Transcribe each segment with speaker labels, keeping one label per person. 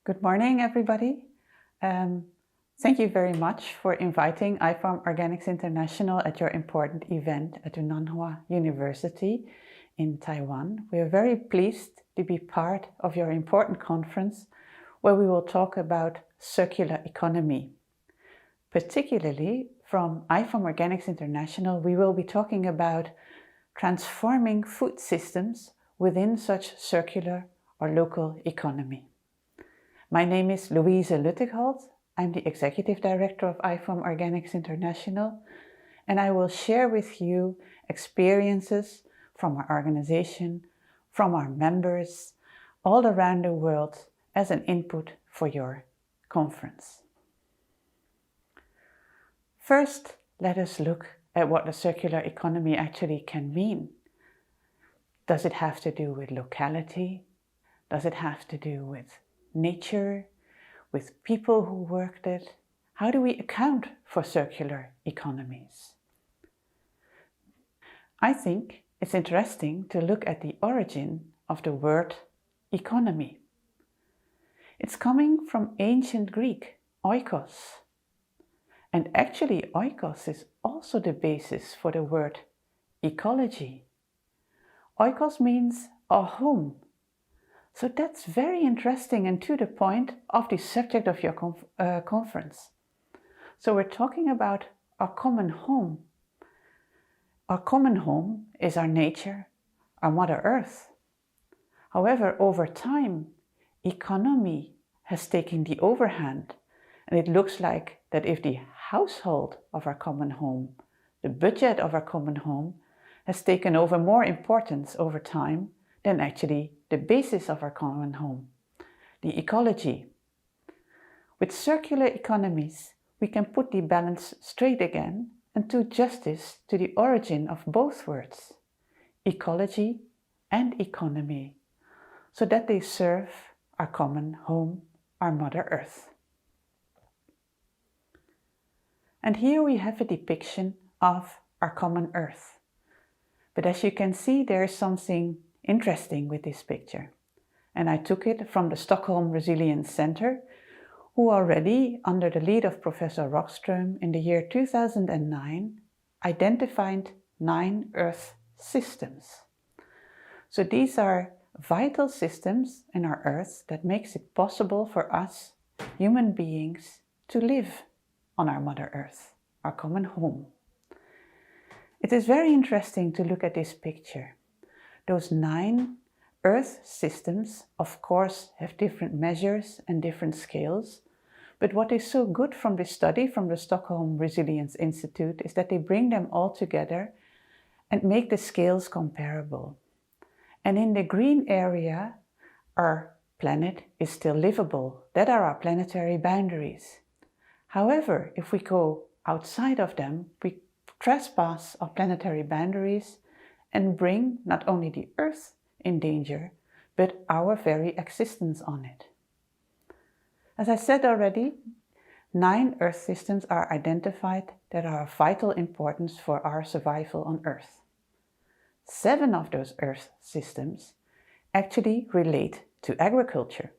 Speaker 1: Good morning, everybody. Thank you very much for inviting IFOAM Organics International at your important event at the Nanhua University in Taiwan. We are very pleased to be part of your important conference where we will talk about circular economy. Particularly from IFOAM Organics International, we will be talking about transforming food systems within such circular or local economy. My name is Louise Luttikholt. I'm the Executive Director of IFOAM Organics International, and I will share with you experiences from our organization, from our members, all around the world as an input for your conference. First, let us look at what the circular economy actually can mean. Does it have to do with locality? Does it have to do with nature, with people who worked it? How do we account for circular economies? I think it's interesting to look at the origin of the word economy. It's coming from ancient Greek, oikos. And actually, oikos is also the basis for the word ecology. Oikos means a home. So that's very interesting and to the point of the subject of your conference. So we're talking about our common home. Our common home is our nature, our Mother Earth. However, over time, economy has taken the overhand, and it looks like that if the household of our common home, the budget of our common home, has taken over more importance over time than actually the basis of our common home, the ecology. With circular economies, we can put the balance straight again and do justice to the origin of both words, ecology and economy, so that they serve our common home, our Mother Earth. And here we have a depiction of our common Earth. But as you can see, there is something interesting with this picture. And I took it from the Stockholm Resilience Center, who already, under the lead of Professor Rockström in the year 2009, identified 9 Earth systems. So these are vital systems in our Earth that makes it possible for us, human beings, to live on our Mother Earth, our common home. It is very interesting to look at this picture. Those 9 Earth systems, of course, have different measures and different scales. But what is so good from this study from the Stockholm Resilience Institute is that they bring them all together and make the scales comparable. And in the green area, our planet is still livable. That are our planetary boundaries. However, if we go outside of them, we trespass our planetary boundaries and bring not only the Earth in danger, but our very existence on it. As I said already, 9 Earth systems are identified that are of vital importance for our survival on Earth. 7 of those Earth systems actually relate to agriculture.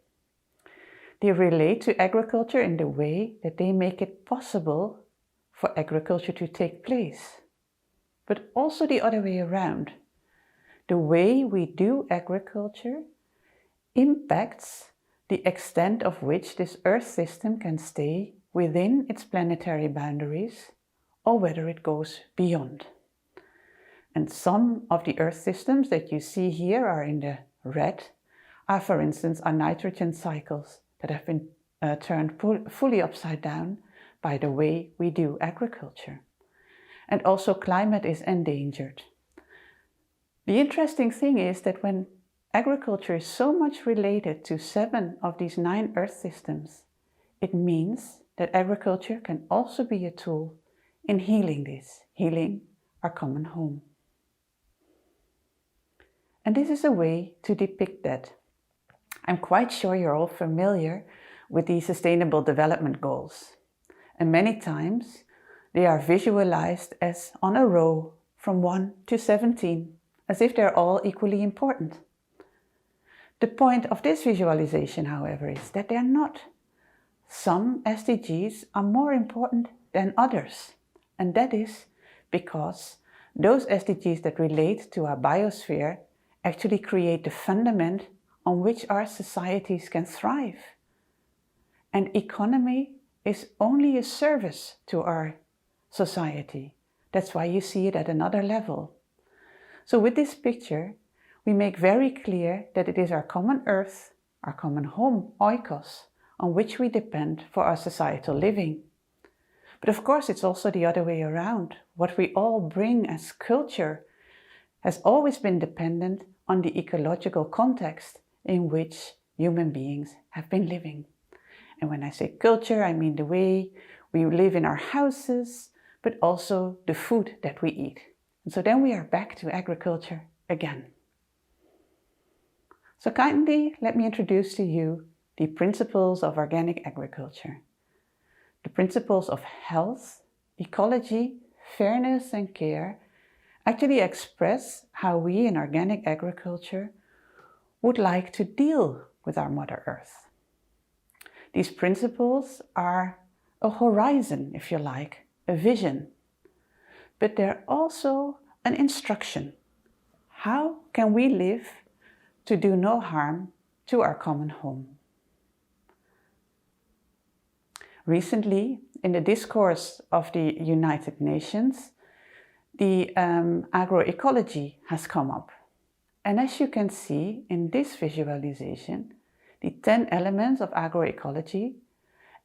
Speaker 1: They relate to agriculture in the way that they make it possible for agriculture to take place. But also the other way around. The way we do agriculture impacts the extent of which this Earth system can stay within its planetary boundaries or whether it goes beyond. And some of the Earth systems that you see here are in the red, are for instance our nitrogen cycles that have been turned fully upside down by the way we do agriculture. And also climate is endangered. The interesting thing is that when agriculture is so much related to 7 of these 9 Earth systems, it means that agriculture can also be a tool in healing this, healing our common home. And this is a way to depict that. I'm quite sure you're all familiar with the Sustainable Development Goals. And many times they are visualized as on a row from 1 to 17, as if they're all equally important. The point of this visualization, however, is that they are not. Some SDGs are more important than others, and that is because those SDGs that relate to our biosphere actually create the fundament on which our societies can thrive. And economy is only a service to our society. That's why you see it at another level. So with this picture, we make very clear that it is our common earth, our common home, oikos, on which we depend for our societal living. But of course, it's also the other way around. What we all bring as culture has always been dependent on the ecological context in which human beings have been living. And when I say culture, I mean the way we live in our houses, but also the food that we eat. And so then we are back to agriculture again. So kindly let me introduce to you the principles of organic agriculture. The principles of health, ecology, fairness and care actually express how we in organic agriculture would like to deal with our Mother Earth. These principles are a horizon, if you like, a vision, but they're also an instruction. How can we live to do no harm to our common home? Recently, in the discourse of the United Nations, the agroecology has come up. And as you can see in this visualization, the 10 elements of agroecology,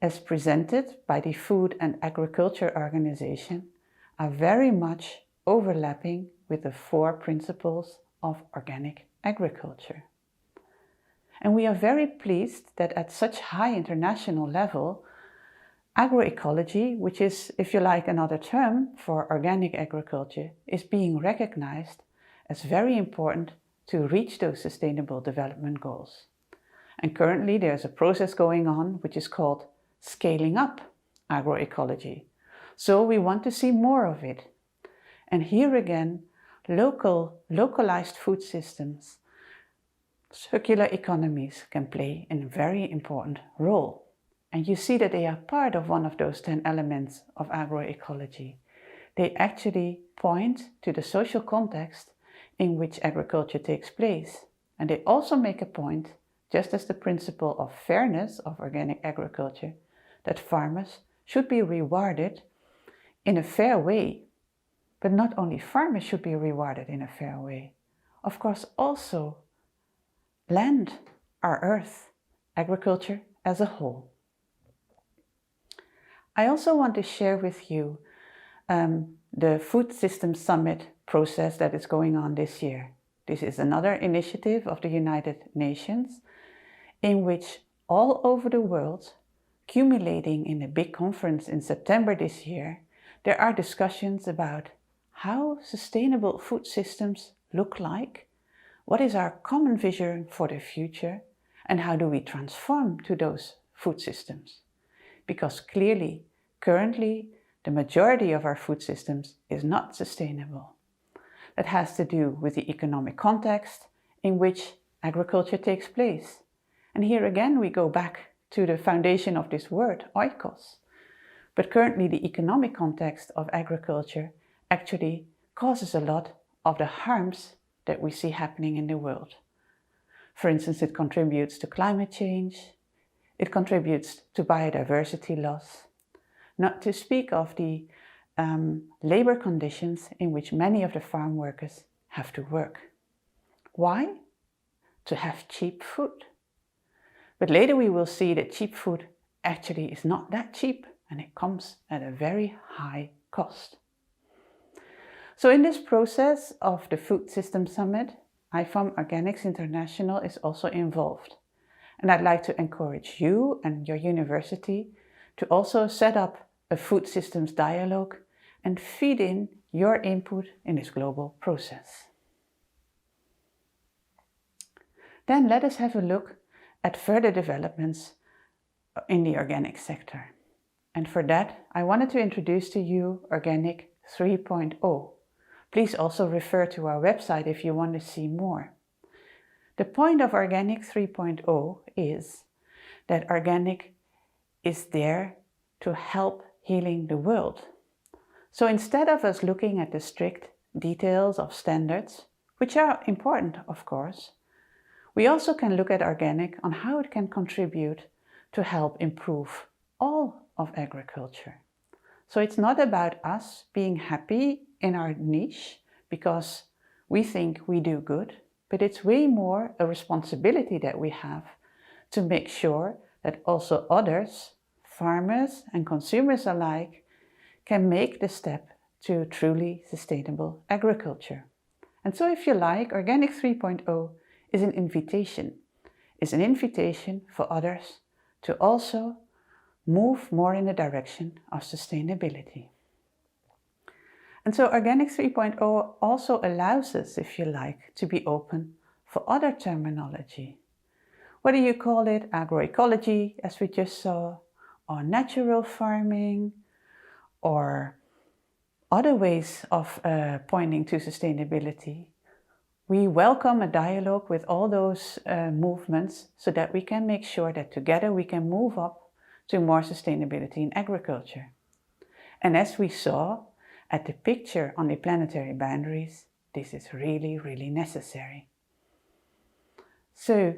Speaker 1: as presented by the Food and Agriculture Organization, are very much overlapping with the 4 principles of organic agriculture. And we are very pleased that at such high international level, agroecology, which is, if you like, another term for organic agriculture, is being recognized as very important to reach those sustainable development goals. And currently there's a process going on which is called scaling up agroecology. So we want to see more of it. And here again, localized food systems, circular economies can play a very important role. And you see that they are part of one of those 10 elements of agroecology. They actually point to the social context in which agriculture takes place. And they also make a point, just as the principle of fairness of organic agriculture, that farmers should be rewarded in a fair way. But not only farmers should be rewarded in a fair way. Of course, also land, our earth, agriculture as a whole. I also want to share with you the Food Systems Summit process that is going on this year. This is another initiative of the United Nations in which all over the world, culminating in a big conference in September this year, there are discussions about how sustainable food systems look like, what is our common vision for the future, and how do we transform to those food systems. Because clearly, currently, the majority of our food systems is not sustainable. That has to do with the economic context in which agriculture takes place. And here again, we go back to the foundation of this word, oikos. But currently, the economic context of agriculture actually causes a lot of the harms that we see happening in the world. For instance, it contributes to climate change, it contributes to biodiversity loss, not to speak of the labor conditions in which many of the farm workers have to work. Why? To have cheap food. But later we will see that cheap food actually is not that cheap and it comes at a very high cost. So in this process of the Food Systems Summit, IFOAM Organics International is also involved. And I'd like to encourage you and your university to also set up a food systems dialogue and feed in your input in this global process. Then let us have a look at further developments in the organic sector. And for that, I wanted to introduce to you Organic 3.0. Please also refer to our website if you want to see more. The point of Organic 3.0 is that organic is there to help healing the world. So instead of us looking at the strict details of standards, which are important, of course, we also can look at organic on how it can contribute to help improve all of agriculture. So it's not about us being happy in our niche because we think we do good, but it's way more a responsibility that we have to make sure that also others, farmers and consumers alike, can make the step to truly sustainable agriculture. And so if you like, Organic 3.0 is an invitation. It's an invitation for others to also move more in the direction of sustainability. And so Organic 3.0 also allows us, if you like, to be open for other terminology. Whether you call it agroecology, as we just saw, or natural farming, or other ways of pointing to sustainability, we welcome a dialogue with all those movements so that we can make sure that together we can move up to more sustainability in agriculture. And as we saw at the picture on the planetary boundaries, this is really, really necessary. So,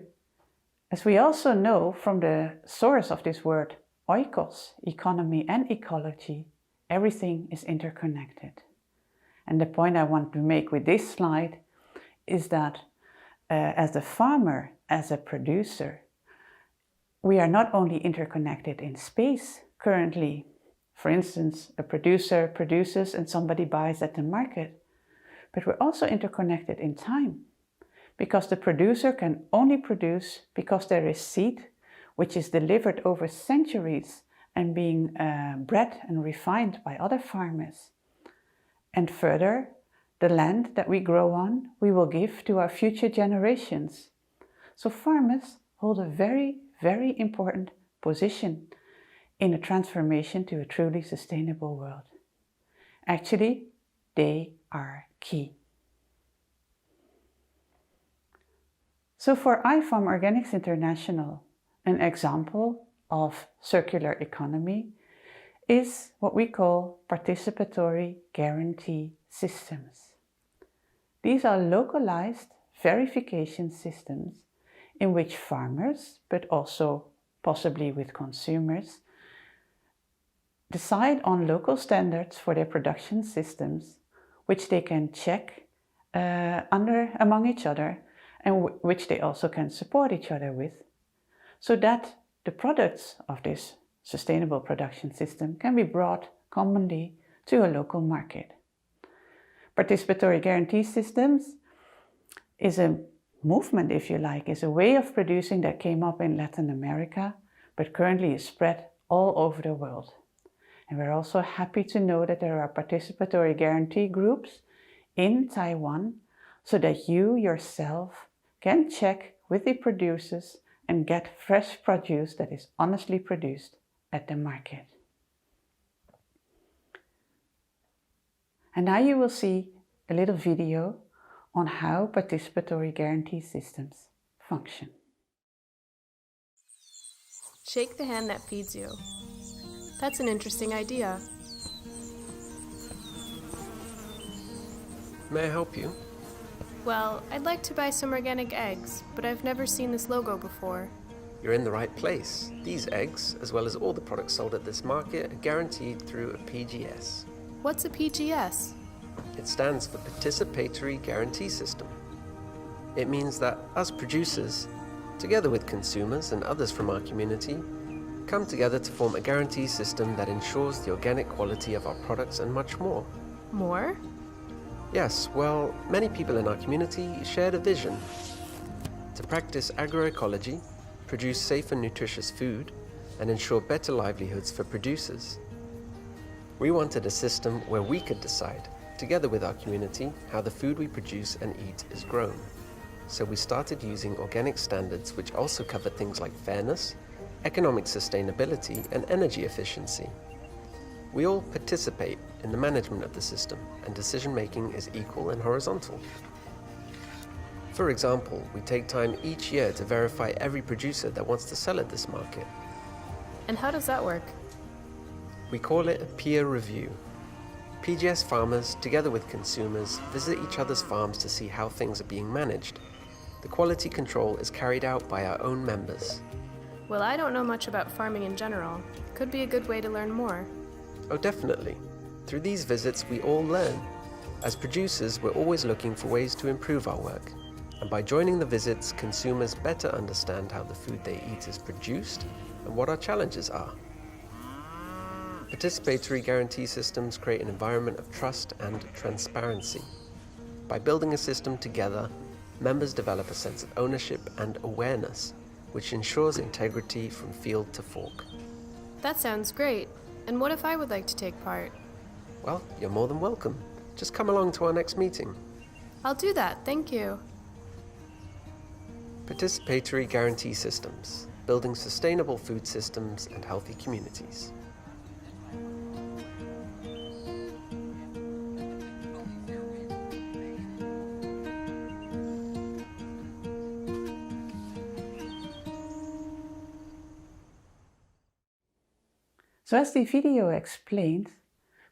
Speaker 1: as we also know from the source of this word, oikos, economy and ecology, everything is interconnected. And the point I want to make with this slide is that as a farmer, as a producer, we are not only interconnected in space currently. For instance, a producer produces and somebody buys at the market, but we're also interconnected in time, because the producer can only produce because there is seed which is delivered over centuries and being bred and refined by other farmers. And further, the land that we grow on, we will give to our future generations. So farmers hold a very, very important position in a transformation to a truly sustainable world. Actually, they are key. So for IFOAM Organics International, an example of circular economy is what we call participatory guarantee systems. These are localized verification systems in which farmers, but also possibly with consumers, decide on local standards for their production systems, which they can check among each other and which they also can support each other with, so that the products of this sustainable production system can be brought commonly to a local market. Participatory guarantee systems is a movement, if you like, is a way of producing that came up in Latin America, but currently is spread all over the world. And we're also happy to know that there are participatory guarantee groups in Taiwan, so that you yourself can check with the producers and get fresh produce that is honestly produced at the market. And now you will see a little video on how participatory guarantee systems function.
Speaker 2: Shake the hand that feeds you. That's an interesting idea.
Speaker 3: May I help you?
Speaker 2: Well, I'd like to buy some organic eggs, but I've never seen this logo before.
Speaker 3: You're in the right place. These eggs, as well as all the products sold at this market, are guaranteed through a PGS.
Speaker 2: What's a PGS?
Speaker 3: It stands for Participatory Guarantee System. It means that us producers, together with consumers and others from our community, come together to form a guarantee system that ensures the organic quality of our products and much more.
Speaker 2: More?
Speaker 3: Yes, well, many people in our community shared a vision to practice agroecology, produce safe and nutritious food, and ensure better livelihoods for producers. We wanted a system where we could decide, together with our community, how the food we produce and eat is grown. So we started using organic standards which also cover things like fairness, economic sustainability, and energy efficiency. We all participate in the management of the system, and decision-making is equal and horizontal. For example, we take time each year to verify every producer that wants to sell at this market.
Speaker 2: And how does that work?
Speaker 3: We call it a peer review. PGS farmers, together with consumers, visit each other's farms to see how things are being managed. The quality control is carried out by our own members.
Speaker 2: Well, I don't know much about farming in general. Could be a good way to learn more.
Speaker 3: Oh, definitely. Through these visits, we all learn. As producers, we're always looking for ways to improve our work. And by joining the visits, consumers better understand how the food they eat is produced and what our challenges are. Participatory guarantee systems create an environment of trust and transparency. By building a system together, members develop a sense of ownership and awareness, which ensures integrity from field to fork.
Speaker 2: That sounds great. And what if I would like to take part?
Speaker 3: Well, you're more than welcome. Just come along to our next meeting.
Speaker 2: I'll do that, thank you.
Speaker 3: Participatory guarantee systems, building sustainable food systems and healthy communities.
Speaker 1: So as the video explained,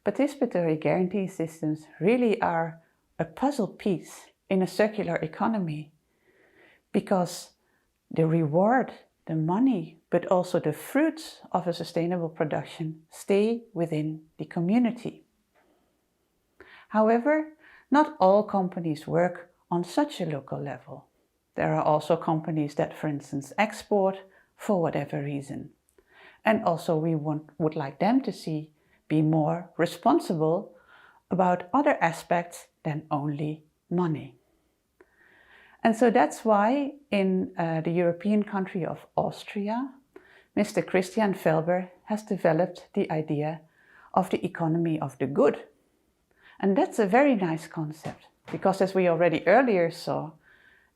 Speaker 1: participatory guarantee systems really are a puzzle piece in a circular economy, because the reward, the money, but also the fruits of a sustainable production stay within the community. However, not all companies work on such a local level. There are also companies that, for instance, export for whatever reason. And also we would like them to be more responsible about other aspects than only money. And so that's why in the European country of Austria, Mr. Christian Felber has developed the idea of the economy of the good. And that's a very nice concept, because as we already earlier saw,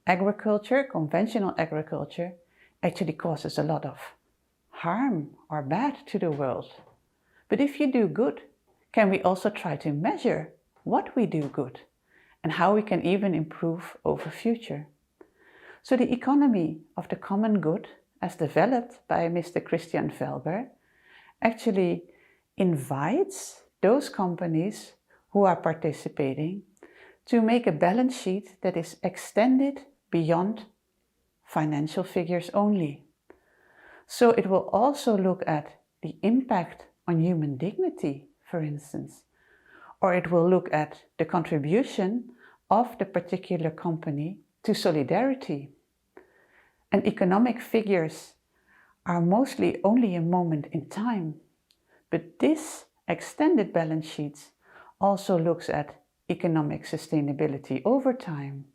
Speaker 1: agriculture, conventional agriculture, actually causes a lot of harm or bad to the world. But if you do good, can we also try to measure what we do good and how we can even improve over future? So the economy of the common good, as developed by Mr. Christian Felber, actually invites those companies who are participating to make a balance sheet that is extended beyond financial figures only. So it will also look at the impact on human dignity, for instance, or it will look at the contribution of the particular company to solidarity. And economic figures are mostly only a moment in time, but this extended balance sheet also looks at economic sustainability over time.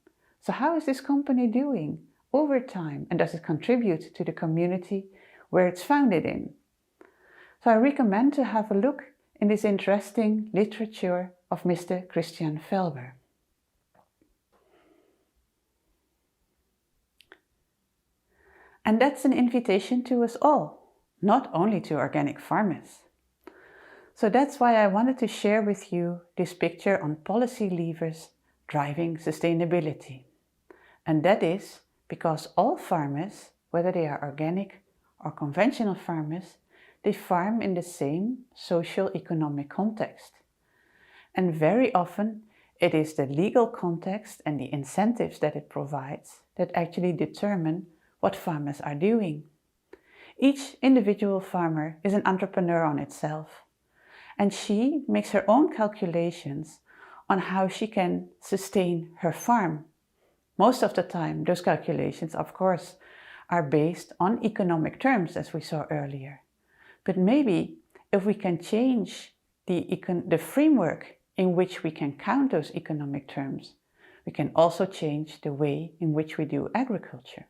Speaker 1: So how is this company doing over time, and does it contribute to the community where it's founded in? So I recommend to have a look in this interesting literature of Mr. Christian Felber. And that's an invitation to us all, not only to organic farmers. So that's why I wanted to share with you this picture on policy levers driving sustainability. And that is because all farmers, whether they are organic or conventional farmers, they farm in the same socio-economic context. And very often it is the legal context and the incentives that it provides that actually determine what farmers are doing. Each individual farmer is an entrepreneur on itself, and she makes her own calculations on how she can sustain her farm. Most of the time, those calculations, of course, are based on economic terms, as we saw earlier. But maybe if we can change the framework in which we can count those economic terms, we can also change the way in which we do agriculture.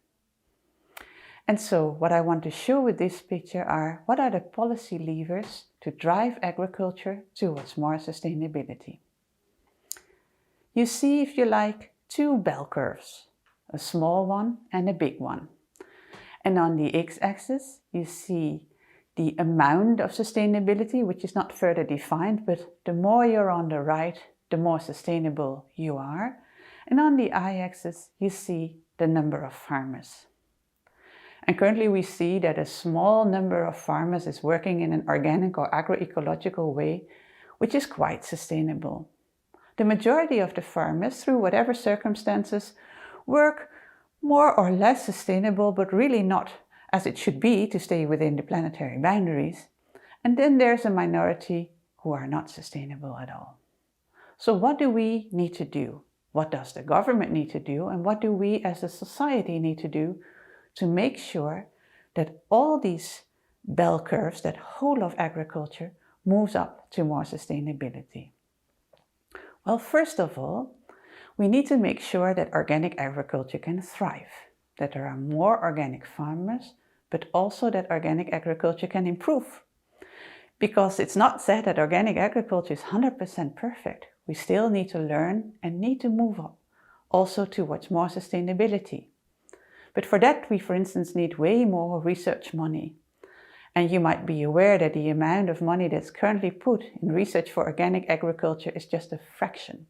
Speaker 1: And so what I want to show with this picture are what are the policy levers to drive agriculture towards more sustainability. You see, if you like, two bell curves, a small one and a big one. And on the x-axis, you see the amount of sustainability, which is not further defined, but the more you're on the right, the more sustainable you are. And on the y-axis, you see the number of farmers. And currently we see that a small number of farmers is working in an organic or agroecological way, which is quite sustainable. The majority of the farmers, through whatever circumstances, work more or less sustainable, but really not as it should be to stay within the planetary boundaries. And then there's a minority who are not sustainable at all. So what do we need to do? What does the government need to do? And what do we as a society need to do to make sure that all these bell curves, that whole of agriculture, moves up to more sustainability? Well, first of all, we need to make sure that organic agriculture can thrive, that there are more organic farmers, but also that organic agriculture can improve. Because it's not said that organic agriculture is 100% perfect. We still need to learn and need to move up, also towards more sustainability. But for that, we, for instance, need way more research money. And you might be aware that the amount of money that's currently put in research for organic agriculture is just a fraction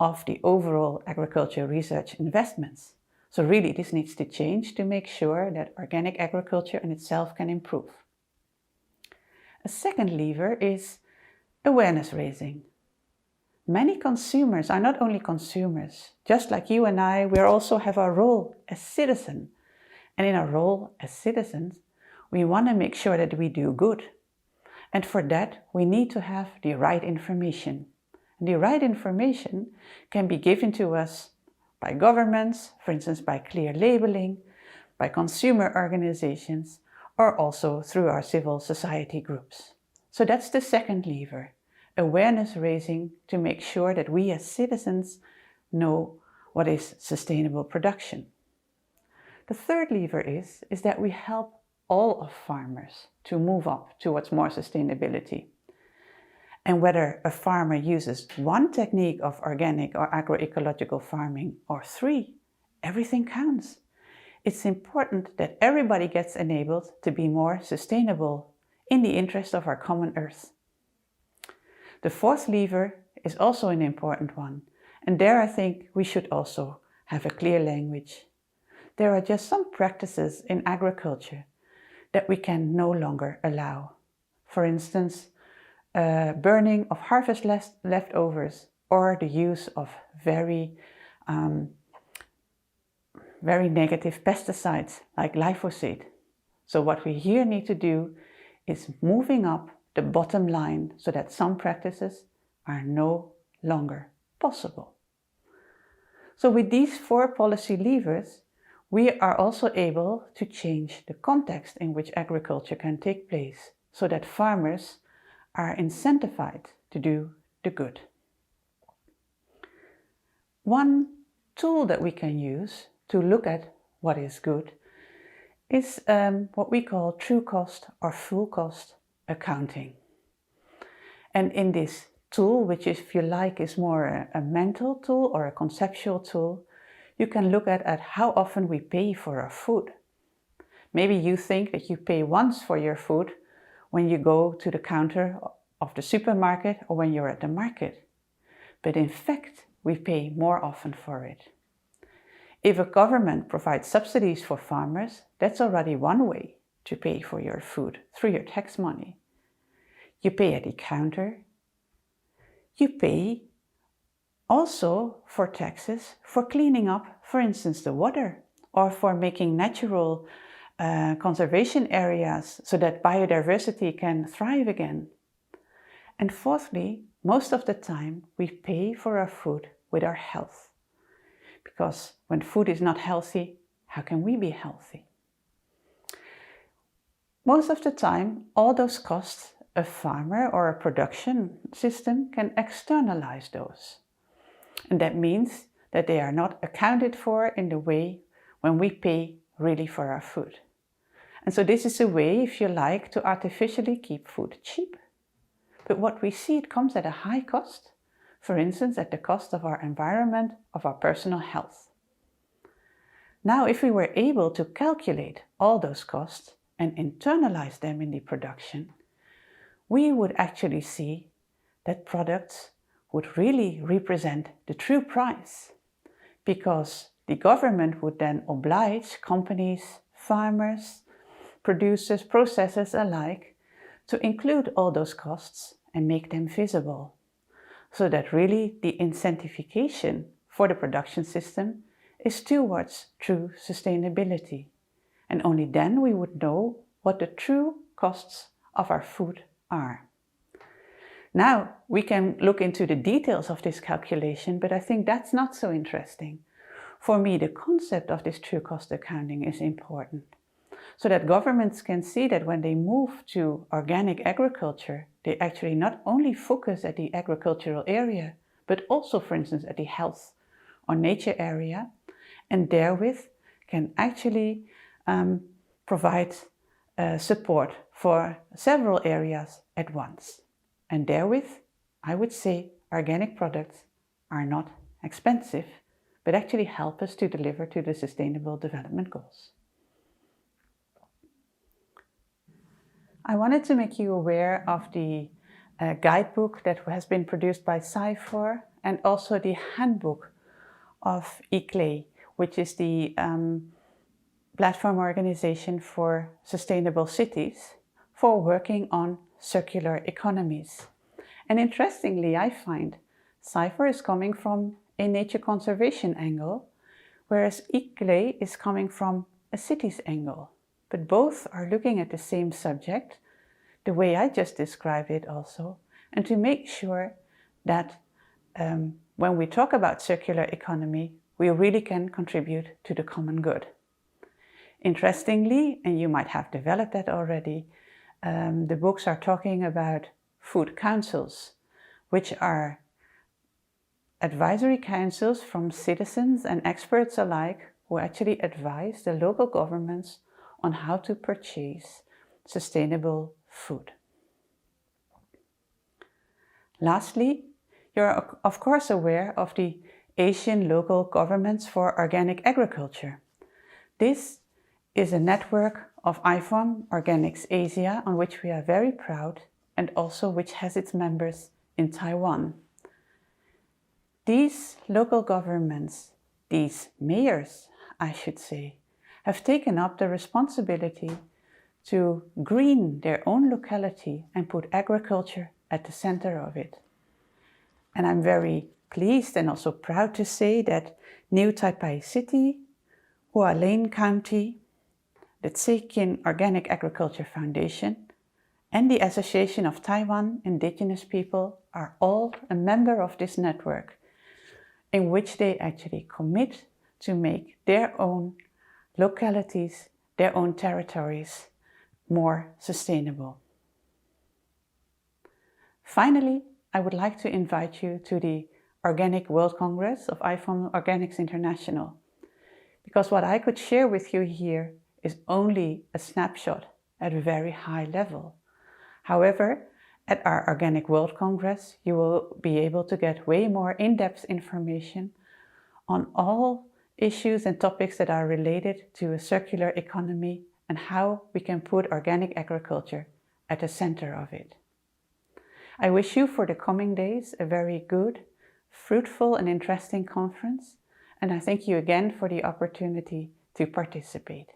Speaker 1: of the overall agriculture research investments. So really, this needs to change to make sure that organic agriculture in itself can improve. A second lever is awareness raising. Many consumers are not only consumers. Just like you and I, we also have our role as citizens. And in our role as citizens, we want to make sure that we do good. And for that, we need to have the right information. And the right information can be given to us by governments, for instance, by clear labeling, by consumer organizations, or also through our civil society groups. So that's the second lever. Awareness raising to make sure that we as citizens know what is sustainable production. The third lever is that we help all of farmers to move up towards more sustainability. And whether a farmer uses one technique of organic or agroecological farming or three, everything counts. It's important that everybody gets enabled to be more sustainable in the interest of our common earth. The fourth lever is also an important one, and there I think we should also have a clear language. There are just some practices in agriculture that we can no longer allow. For instance, burning of harvest leftovers or the use of very negative pesticides like glyphosate. So what we here need to do is moving up the bottom line so that some practices are no longer possible. So with these four policy levers, we are also able to change the context in which agriculture can take place so that farmers are incentivized to do the good. One tool that we can use to look at what is good is what we call true cost or full cost accounting. And in this tool, which if you like is more a mental tool or a conceptual tool, you can look at how often we pay for our food. Maybe you think that you pay once for your food when you go to the counter of the supermarket or when you're at the market. But in fact, we pay more often for it. If a government provides subsidies for farmers, that's already one way to pay for your food through your tax money. You pay at the counter. You pay also for taxes for cleaning up, for instance, the water, or for making natural conservation areas so that biodiversity can thrive again. And fourthly, most of the time we pay for our food with our health. Because when food is not healthy, how can we be healthy? Most of the time, all those costs a farmer or a production system can externalize those. And that means that they are not accounted for in the way when we pay really for our food. And so this is a way, if you like, to artificially keep food cheap. But what we see, it comes at a high cost. For instance, at the cost of our environment, of our personal health. Now, if we were able to calculate all those costs and internalize them in the production, we would actually see that products would really represent the true price. because the government would then oblige companies, farmers, producers, processors alike to include all those costs and make them visible, so that really the incentivization for the production system is towards true sustainability. And only then we would know what the true costs of our food are. Now we can look into the details of this calculation, but I think that's not so interesting. For me, the concept of this true cost accounting is important, so that governments can see that when they move to organic agriculture, they actually not only focus at the agricultural area, but also, for instance, at the health or nature area, and therewith can actually provide support for several areas at once. And therewith, I would say organic products are not expensive, but actually help us to deliver to the Sustainable Development Goals. I wanted to make you aware of the guidebook that has been produced by CIFOR and also the handbook of ICLEI, which is the platform organization for sustainable cities, for working on circular economies. And interestingly, I find CIFOR is coming from a nature conservation angle, whereas ICLEI is coming from a cities angle. But both are looking at the same subject, the way I just described it also, and to make sure that when we talk about circular economy, we really can contribute to the common good. Interestingly, and you might have developed that already, the books are talking about food councils, which are advisory councils from citizens and experts alike who actually advise the local governments on how to purchase sustainable food. Lastly, you're of course aware of the Asian Local Governments for Organic Agriculture. This is a network of IFOAM Organics Asia on which we are very proud and also which has its members in Taiwan. These local governments, these mayors, I should say, have taken up the responsibility to green their own locality and put agriculture at the center of it. And I'm very pleased and also proud to say that New Taipei City, Hualien County, the Tsekin Organic Agriculture Foundation, and the Association of Taiwan Indigenous People are all a member of this network, in which they actually commit to make their own localities, their own territories more sustainable. Finally, I would like to invite you to the Organic World Congress of IFOAM Organics International, because what I could share with you here is only a snapshot at a very high level. However, at our Organic World Congress, you will be able to get way more in-depth information on all issues and topics that are related to a circular economy and how we can put organic agriculture at the center of it. I wish you for the coming days a very good, fruitful and interesting conference, and I thank you again for the opportunity to participate.